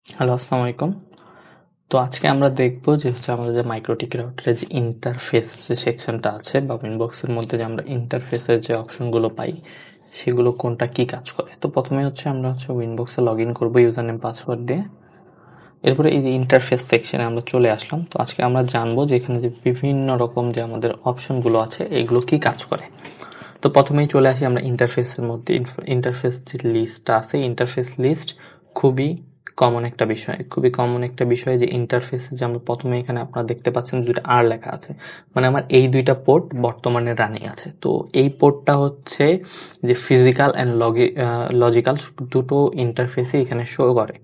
Hello, আসসালামু আলাইকুম। তো আজকে আমরা দেখব যে আমাদের যে মাইক্রোটিক রাউটারের যে ইন্টারফেস যে সেকশনটা আছে বা উইনবক্সের মধ্যে যে আমরা ইন্টারফেসের যে অপশনগুলো পাই সেগুলো কোনটা কি কাজ করে। তো প্রথমে আমরা উইনবক্সে লগ ইন করবো ইউজার নেম পাসওয়ার্ড দিয়ে। এরপরে এই যে ইন্টারফেস সেকশনে আমরা চলে আসলাম। তো আজকে আমরা জানবো যে এখানে যে বিভিন্ন রকম যে আমাদের অপশনগুলো আছে এগুলো কি কাজ করে। তো প্রথমেই চলে আসি আমরা ইন্টারফেসের মধ্যে। ইন্টারফেস যে লিস্টটা আছে, ইন্টারফেস লিস্ট খুবই কমন একটা বিষয় যে ইন্টারফেসে যে আমরা প্রথমে এখানে আপনারা দেখতে পাচ্ছেন দুইটা আর লেখা আছে, মানে আমার এই দুইটা পোর্ট বর্তমানে রানিং আছে। তো এই পোর্টটা হচ্ছে যে ফিজিক্যাল অ্যান্ড লজিক্যাল দুটো ইন্টারফেসে এখানে শো করে।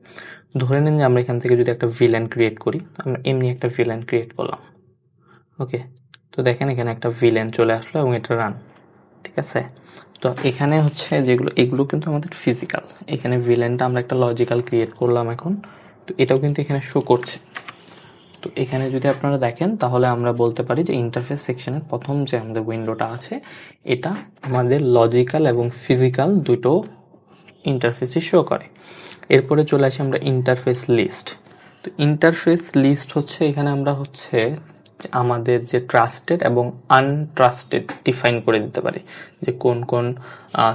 ধরে নিন যে আমরা এখান থেকে যদি একটা ভিলেন ক্রিয়েট করি, আমরা এমনি একটা ভিলেন ক্রিয়েট করলাম। ওকে, তো দেখেন এখানে একটা ভিলেন চলে আসলো এবং এটা রান। ঠিক আছে, তো এখানে হচ্ছে যেগুলো এগুলো কিন্তু আমাদের ফিজিক্যাল। এখানে ভিলেনটা আমরা একটা লজিক্যাল ক্রিয়েট করলাম এখন, তো এটাও কিন্তু এখানে শো করছে। তো এখানে যদি আপনারা দেখেন তাহলে আমরা বলতে পারি যে ইন্টারফেস সেকশনের প্রথম যে আমাদের উইন্ডোটা আছে এটা আমাদের লজিক্যাল এবং ফিজিক্যাল দুটো ইন্টারফেসই শো করে। এরপরে চলে আসি আমরা ইন্টারফেস লিস্ট। তো ইন্টারফেস লিস্ট হচ্ছে এখানে আমরা হচ্ছে আমাদের যে ট্রাস্টেড এবং আনট্রাস্টেড ডিফাইন করে দিতে পারি, যে কোন কোন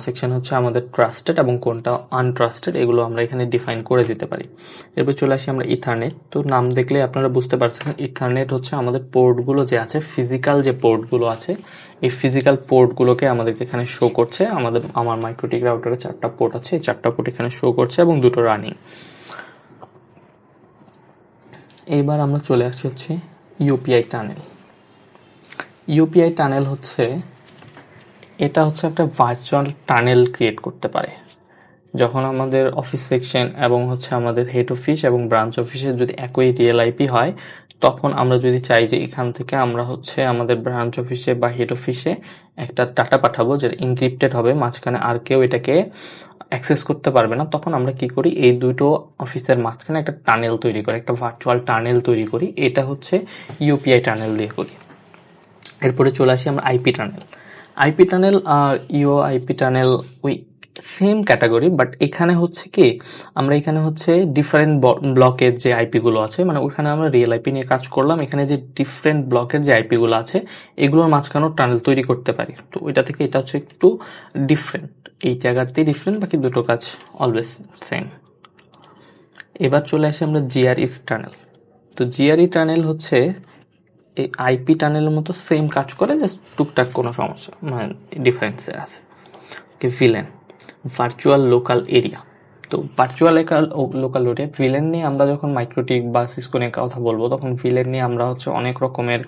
সেকশন হচ্ছে আমাদের ট্রাস্টেড এবং কোনটা আনট্রাস্টেড, এগুলো আমরা এখানে ডিফাইন করে দিতে পারি। এরপর চলে আসি আমরা ইথারনেট। তো নাম দেখলে আপনারা বুঝতে পারছেন ইথারনেট হচ্ছে আমাদের পোর্টগুলো যে আছে, ফিজিক্যাল যে পোর্টগুলো আছে, এই ফিজিক্যাল পোর্টগুলোকে আমাদেরকে এখানে শো করছে। আমার মাইক্রোটিক রাউটারে 4টা পোর্ট আছে, এই 4টা পোর্ট এখানে শো করছে এবং দুটো রানিং। এইবার আমরা চলে আসছি হচ্ছে ইউপিআই টানেল। ইউপিআই টানেল হচ্ছে এটা হচ্ছে একটা ভার্চুয়াল টানেল ক্রিয়েট করতে পারে। যখন আমাদের অফিস সেকশন এবং হচ্ছে আমাদের হেড অফিস এবং ব্রাঞ্চ অফিসে যদি একই রিয়েল আইপি হয়, তখন আমরা যদি চাই যে এখান থেকে আমরা হচ্ছে আমাদের ব্রাঞ্চ অফিসে বা হেড অফিসে একটা ডাটা পাঠাবো যেটা ইনক্রিপ্টেড হবে, মাঝখানে আর কেউ এটাকে অ্যাক্সেস করতে পারবে না, তখন আমরা কি করি, এই দুটো অফিসের মাঝখানে একটা টানেল তৈরি করি, একটা ভার্চুয়াল টানেল তৈরি করি। এটা হচ্ছে ইউপিআই টানেল দিয়ে করি। এরপরে চলে আসি আমরা আইপি টানেল। আইপি টানেল আর আইপি টানেল ওই সেম ক্যাটাগরি, বাট এখানে হচ্ছে কি আমরা এখানে হচ্ছে ডিফারেন্ট ব্লকের যে আইপি গুলো আছে, মানে ওখানে আমরা রিয়েল আইপি নিয়ে কাজ করলাম, এখানে যে ডিফারেন্ট ব্লকের যে আইপি গুলো আছে এগুলোর মাঝখানেও টানেল তৈরি করতে পারি। তো ওইটা থেকে এটা হচ্ছে একটু ডিফারেন্ট, এই জায়গাতেই ডিফারেন্ট, বাকি দুটো কাজ অলওয়েজ সেম। এবার চলে আসি আমরা জিআরই টানেল। তো জিআরই টানেল হচ্ছে এই আইপি টানেলের মতো সেম কাজ করে, জাস্ট টুকটাক কোনো সমস্যা মানে ডিফারেন্স আছে। Villain, virtual local area. তো ভার্চুয়াল লোকাল এরিয়া ভিলেন নিয়ে আমরা যখন মাইক্রোটিক বা সিসকো নিয়ে কথা বলবো তখন ভিলেন নিয়ে আমরা হচ্ছে অনেক রকমের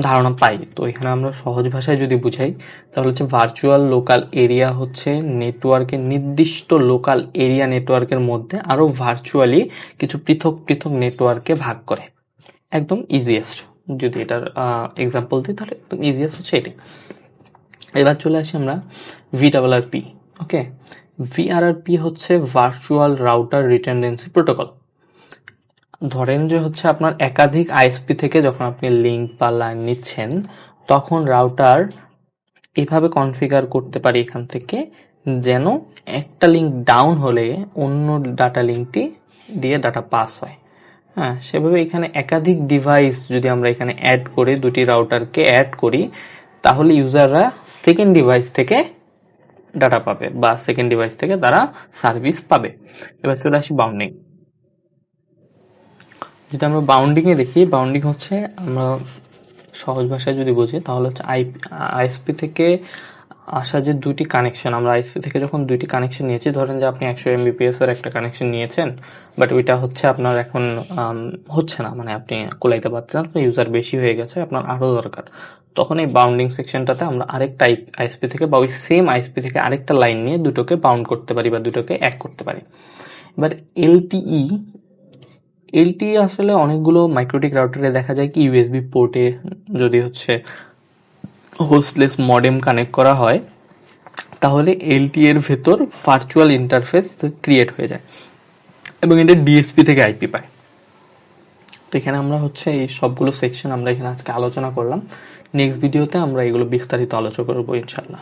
ধারণা পাই। তো এখানে আমরা সহজ ভাষায় যদি বুঝাই তাহলে হচ্ছে ভার্চুয়াল লোকাল এরিয়া হচ্ছে নেটওয়ার্কের নির্দিষ্ট লোকাল এরিয়া নেটওয়ার্কের মধ্যে আরো ভার্চুয়ালি কিছু পৃথক পৃথক নেটওয়ার্কে ভাগ করে। একদম ইজিয়েস্ট যদি এটার এক্সাম্পল দিই তাহলে একদম ইজিয়েস্ট হচ্ছে এটি। এবার চলে আসি আমরা ভিআরআরপি। ওকে, ভিআরআরপি হচ্ছে ভার্চুয়াল রাউটার রিটেনডেন্সি প্রোটোকল। ধরেন যে হচ্ছে আপনার একাধিক আইএসপি থেকে যখন আপনি লিঙ্ক বা লাইন নিচ্ছেন তখন রাউটার এভাবে কনফিগার করতে পারি এখান থেকে যেন একটা লিঙ্ক ডাউন হলে অন্য ডাটা লিঙ্কটি দিয়ে ডাটা পাস হয়। হ্যাঁ, সেভাবে এখানে একাধিক ডিভাইস যদি আমরা এখানে অ্যাড করি, দুটি রাউটারকে অ্যাড করি, তাহলে ইউজাররা সেকেন্ড ডিভাইস থেকে ডাটা পাবে বা সেকেন্ড ডিভাইস থেকে তারা সার্ভিস পাবে। এবার চলে আসি বাউন্ডিং। যদি আমরা বাউন্ডিং এ দেখি, বাউন্ডিং হচ্ছে আমরা সহজ ভাষায় যদি বুঝি তাহলে হচ্ছে আইএসপি থেকে আসা যে দুইটি কানেকশন, আমরা আইএসপি থেকে যখন দুইটি কানেকশন নিয়েছি, ধরেন যে আপনি 100 এমবিপিএস এর একটা কানেকশন নিয়েছেন, বাট ওইটা হচ্ছে আপনার এখন হচ্ছে না, মানে আপনি কুলাইতে পারছেন, আপনার ইউজার বেশি হয়ে গেছে, আপনার আরো দরকার, তখন এই বাউন্ডিং সেকশনটাতে আমরা আরেকটা আইএসপি থেকে বা ওই সেম আইএসপি থেকে আরেকটা লাইন নিয়ে দুটোকে বাউন্ড করতে পারি বা দুটোকে এক করতে পারি। এবার এলটিই, এলটিই আসলে অনেকগুলো মাইক্রোটিক রাউটারে দেখা যায় কি ইউএসবি পোর্টে যদি হচ্ছে হোস্টলেস মডেম কানেক্ট করা হয় তাহলে এলটি এর ভেতর ভার্চুয়াল ইন্টারফেস ক্রিয়েট হয়ে যায় এবং এটা ডিএসপি থেকে আইপি পায়। তো এখানে আমরা হচ্ছে এই সবগুলো সেকশন আমরা এখানে আজকে আলোচনা করলাম। নেক্সট ভিডিওতে আমরা এগুলো বিস্তারিত আলোচনা করবো ইনশাল্লাহ।